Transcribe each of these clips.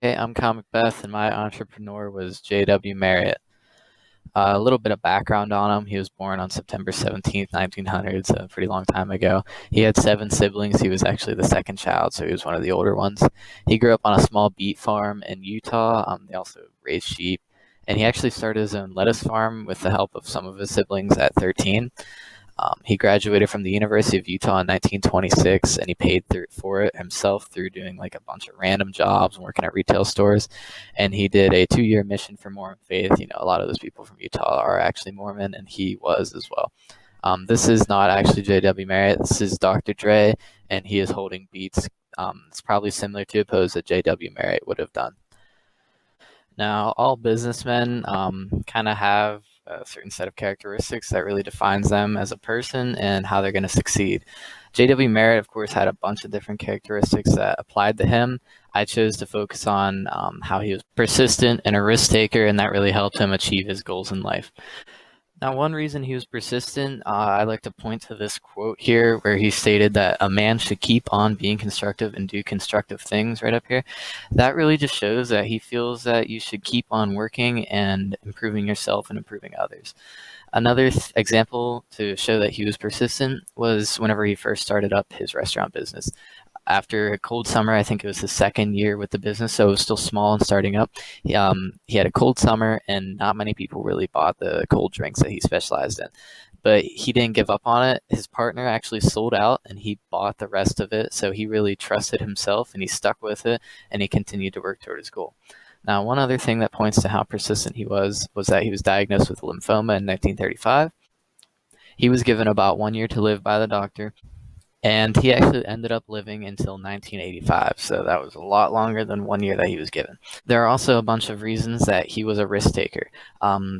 Hey, I'm Comic Beth, and my entrepreneur was J.W. Marriott. A little bit of background on him. He was born on September 17th, 1900, so a pretty long time ago. He had 7 siblings. He was actually the second child, so he was one of the older ones. He grew up on a small beet farm in Utah. They also raised sheep, and he actually started his own lettuce farm with the help of some of his siblings at 13. He graduated from the University of Utah in 1926, and he paid for it himself through doing like a bunch of random jobs and working at retail stores. And he did a 2-year mission for Mormon faith. A lot of those people from Utah are actually Mormon, and he was as well. This is not actually J.W. Marriott. This is Dr. Dre, and he is holding beats. It's probably similar to a pose that J.W. Marriott would have done. Now, all businessmen kind of have a certain set of characteristics that really defines them as a person and how they're going to succeed. J.W. Merritt, of course, had a bunch of different characteristics that applied to him. I chose to focus on how he was persistent and a risk taker, and that really helped him achieve his goals in life. Now, one reason he was persistent, I like to point to this quote here where he stated that a man should keep on being constructive and do constructive things right up here. That really just shows that he feels that you should keep on working and improving yourself and improving others. Another example to show that he was persistent was whenever he first started up his restaurant business. After a cold summer, I think it was his second year with the business, so it was still small and starting up. He had a cold summer, and not many people really bought the cold drinks that he specialized in. But he didn't give up on it. His partner actually sold out, and he bought the rest of it. So he really trusted himself, and he stuck with it, and he continued to work toward his goal. Now, one other thing that points to how persistent he was that he was diagnosed with lymphoma in 1935. He was given about 1 year to live by the doctor, and he actually ended up living until 1985, so that was a lot longer than 1 year that he was given. There are also a bunch of reasons that he was a risk taker.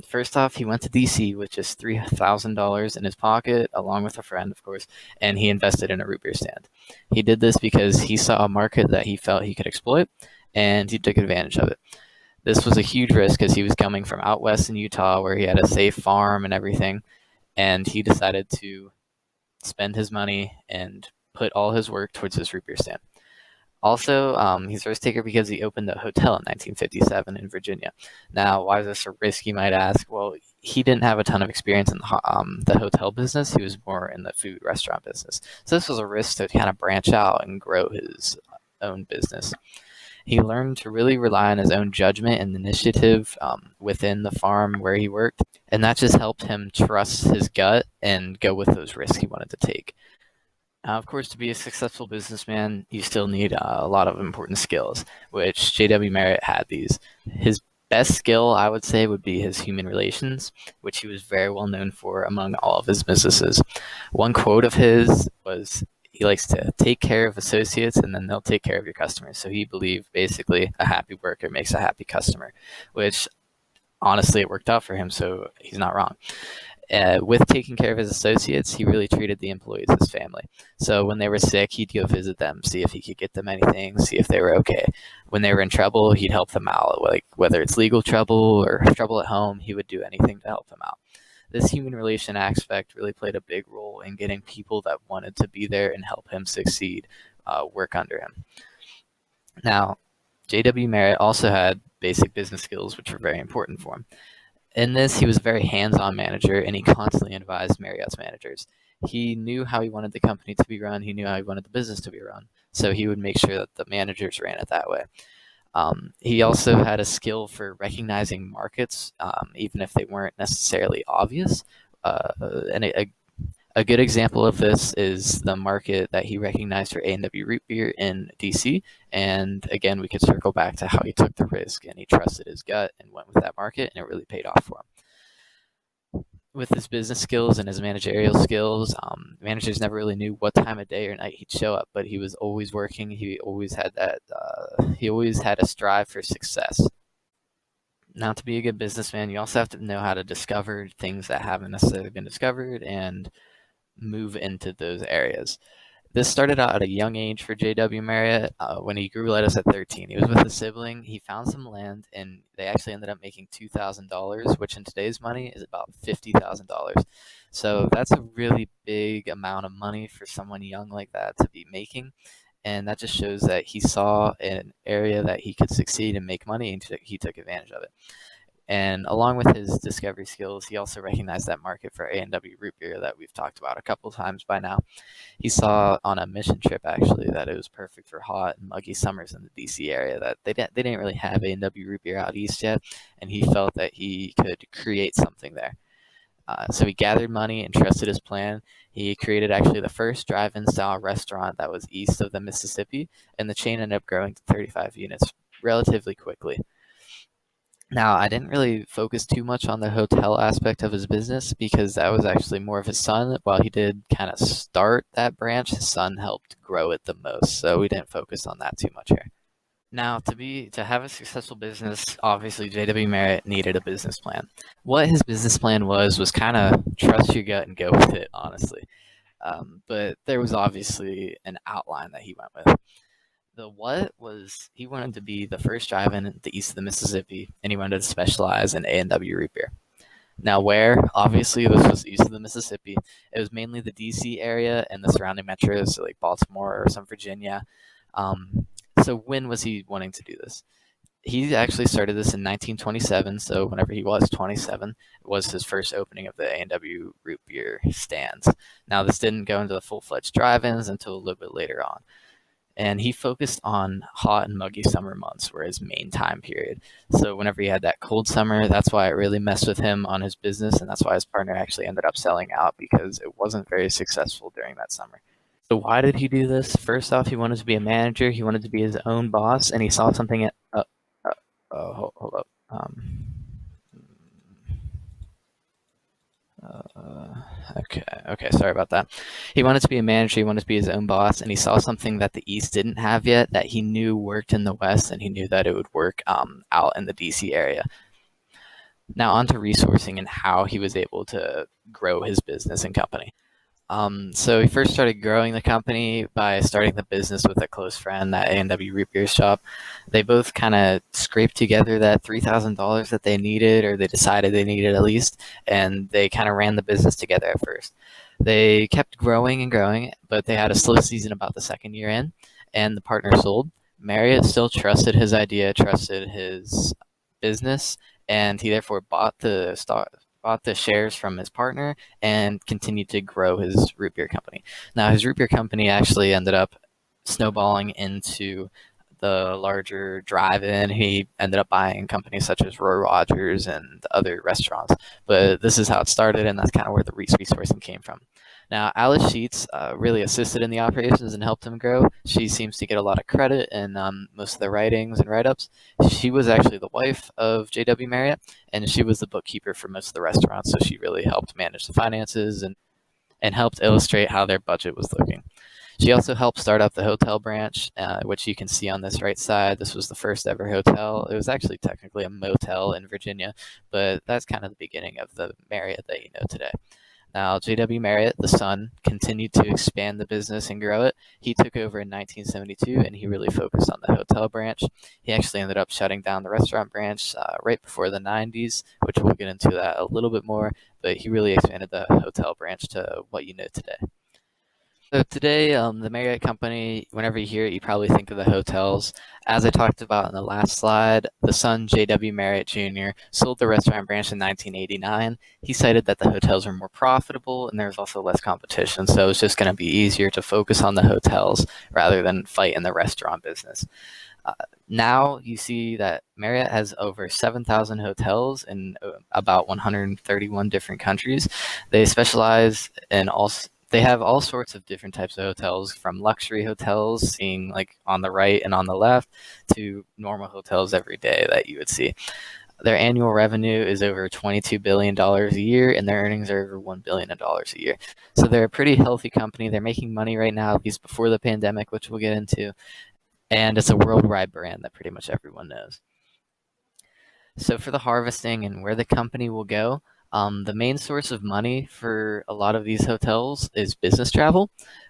First off, he went to DC with just $3,000 in his pocket, along with a friend, of course, and he invested in a root beer stand. He did this because he saw a market that he felt he could exploit, and he took advantage of it. This was a huge risk because he was coming from out west in Utah where he had a safe farm and everything, and he decided to spend his money and put all his work towards his root beer stand. Also, he's a risk taker because he opened a hotel in 1957 in Virginia. Now, why is this a risk, you might ask? Well, he didn't have a ton of experience in the hotel business. He was more in the food restaurant business. So this was a risk to kind of branch out and grow his own business. He learned to really rely on his own judgment and initiative within the farm where he worked, and that just helped him trust his gut and go with those risks he wanted to take. Of course, to be a successful businessman, you still need a lot of important skills, which J.W. Merritt had these. His best skill, I would say, would be his human relations, which he was very well known for among all of his businesses. One quote of his was, he likes to take care of associates and then they'll take care of your customers. So he believed basically a happy worker makes a happy customer, which honestly it worked out for him, so he's not wrong. With taking care of his associates, he really treated the employees as family. So when they were sick, he'd go visit them, see if he could get them anything, see if they were okay. When they were in trouble, he'd help them out, like whether it's legal trouble or trouble at home, he would do anything to help them out. This human relation aspect really played a big role in getting people that wanted to be there and help him succeed work under him. Now, J.W. Merritt also had basic business skills, which were very important for him. In this, he was a very hands-on manager, and he constantly advised Marriott's managers. He knew how he wanted the company to be run. He knew how he wanted the business to be run. So he would make sure that the managers ran it that way. He also had a skill for recognizing markets, even if they weren't necessarily obvious. And a good example of this is the market that he recognized for A&W root beer in DC. And again, we could circle back to how he took the risk and he trusted his gut and went with that market, and it really paid off for him. With his business skills and his managerial skills, managers never really knew what time of day or night he'd show up, but he was always working. He always had that. He always had a strive for success. Now, to be a good businessman, you also have to know how to discover things that haven't necessarily been discovered and move into those areas. This started out at a young age for J.W. Marriott. When he grew lettuce at 13, he was with a sibling. He found some land, and they actually ended up making $2,000, which in today's money is about $50,000. So that's a really big amount of money for someone young like that to be making. And that just shows that he saw an area that he could succeed and make money, and he took advantage of it. And along with his discovery skills, he also recognized that market for A&W root beer that we've talked about a couple times by now. He saw on a mission trip actually that it was perfect for hot and muggy summers in the DC area, that they didn't really have A&W root beer out east yet, and he felt that he could create something there. So he gathered money and trusted his plan. He created actually the first drive-in style restaurant that was east of the Mississippi, and the chain ended up growing to 35 units relatively quickly. Now, I didn't really focus too much on the hotel aspect of his business because that was actually more of his son. While he did kind of start that branch, his son helped grow it the most, so we didn't focus on that too much here. Now, to have a successful business, obviously J.W. Marriott needed a business plan. What his business plan was kind of trust your gut and go with it, honestly. But there was obviously an outline that he went with. The what was he wanted to be the first drive-in at the east of the Mississippi, and he wanted to specialize in A&W root beer. Now, where? Obviously, this was east of the Mississippi. It was mainly the D.C. area and the surrounding metros, so like Baltimore or some Virginia. So when was he wanting to do this? He actually started this in 1927, so whenever he was 27, it was his first opening of the A&W root beer stands. Now, this didn't go into the full-fledged drive-ins until a little bit later on. And he focused on hot and muggy summer months were his main time period. So whenever he had that cold summer, that's why it really messed with him on his business, and that's why his partner actually ended up selling out, because it wasn't very successful during that summer. So why did he do this? First off, he wanted to be a manager. He wanted to be his own boss, and he saw something at. Hold up. Okay, sorry about that. He wanted to be a manager, he wanted to be his own boss, and he saw something that the East didn't have yet that he knew worked in the West, and he knew that it would work out in the DC area. Now, on to resourcing and how he was able to grow his business and company. So he first started growing the company by starting the business with a close friend, that A&W root beer shop. They both kind of scraped together that $3,000 that they needed, or they decided they needed at least, and they kind of ran the business together at first. They kept growing and growing, but they had a slow season about the second year in, and the partner sold. Marriott still trusted his idea, trusted his business, and he therefore bought the shares from his partner and continued to grow his root beer company. Now, his root beer company actually ended up snowballing into the larger drive-in. He ended up buying companies such as Roy Rogers and other restaurants. But this is how it started, and that's kind of where the resourcing came from. Now, Alice Sheets really assisted in the operations and helped him grow. She seems to get a lot of credit in most of the writings and write-ups. She was actually the wife of J.W. Marriott, and she was the bookkeeper for most of the restaurants, so she really helped manage the finances and helped illustrate how their budget was looking. She also helped start up the hotel branch, which you can see on this right side. This was the first ever hotel. It was actually technically a motel in Virginia, but that's kind of the beginning of the Marriott that you know today. Now, J.W. Marriott, the son, continued to expand the business and grow it. He took over in 1972, and he really focused on the hotel branch. He actually ended up shutting down the restaurant branch right before the 90s, which we'll get into that a little bit more, but he really expanded the hotel branch to what you know today. So today, the Marriott company, whenever you hear it, you probably think of the hotels. As I talked about in the last slide, the son, J.W. Marriott Jr., sold the restaurant branch in 1989. He cited that the hotels were more profitable and there was also less competition, so it was just going to be easier to focus on the hotels rather than fight in the restaurant business. Now you see that Marriott has over 7,000 hotels in about 131 different countries. They specialize in they have all sorts of different types of hotels, from luxury hotels, seeing like on the right and on the left, to normal hotels every day that you would see. Their annual revenue is over $22 billion a year, and their earnings are over $1 billion a year. So they're a pretty healthy company. They're making money right now, at least before the pandemic, which we'll get into. And it's a worldwide brand that pretty much everyone knows. So for the harvesting and where the company will go, the main source of money for a lot of these hotels is business travel,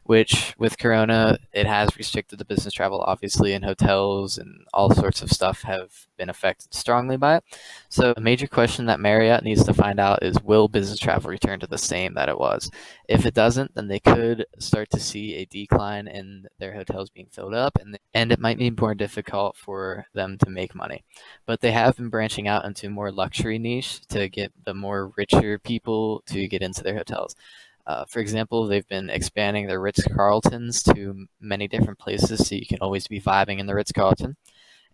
which with Corona, it has restricted the business travel, obviously, and hotels and all sorts of stuff have been affected strongly by it. So a major question that Marriott needs to find out is, will business travel return to the same that it was? If it doesn't, then they could start to see a decline in their hotels being filled up, and it might be more difficult for them to make money. But they have been branching out into more luxury niche to get the more richer people to get into their hotels. For example, they've been expanding their Ritz-Carltons to many different places, so you can always be vibing in the Ritz-Carlton.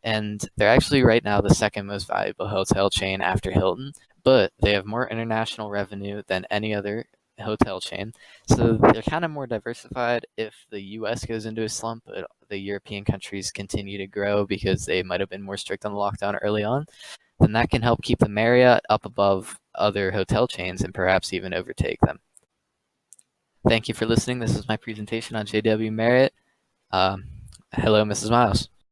And they're actually right now the second most valuable hotel chain after Hilton, but they have more international revenue than any other hotel chain. So they're kind of more diversified if the US goes into a slump, but the European countries continue to grow because they might have been more strict on the lockdown early on. Then that can help keep the Marriott up above other hotel chains and perhaps even overtake them. Thank you for listening. This is my presentation on JW Marriott. Um, Hello, Mrs. Miles.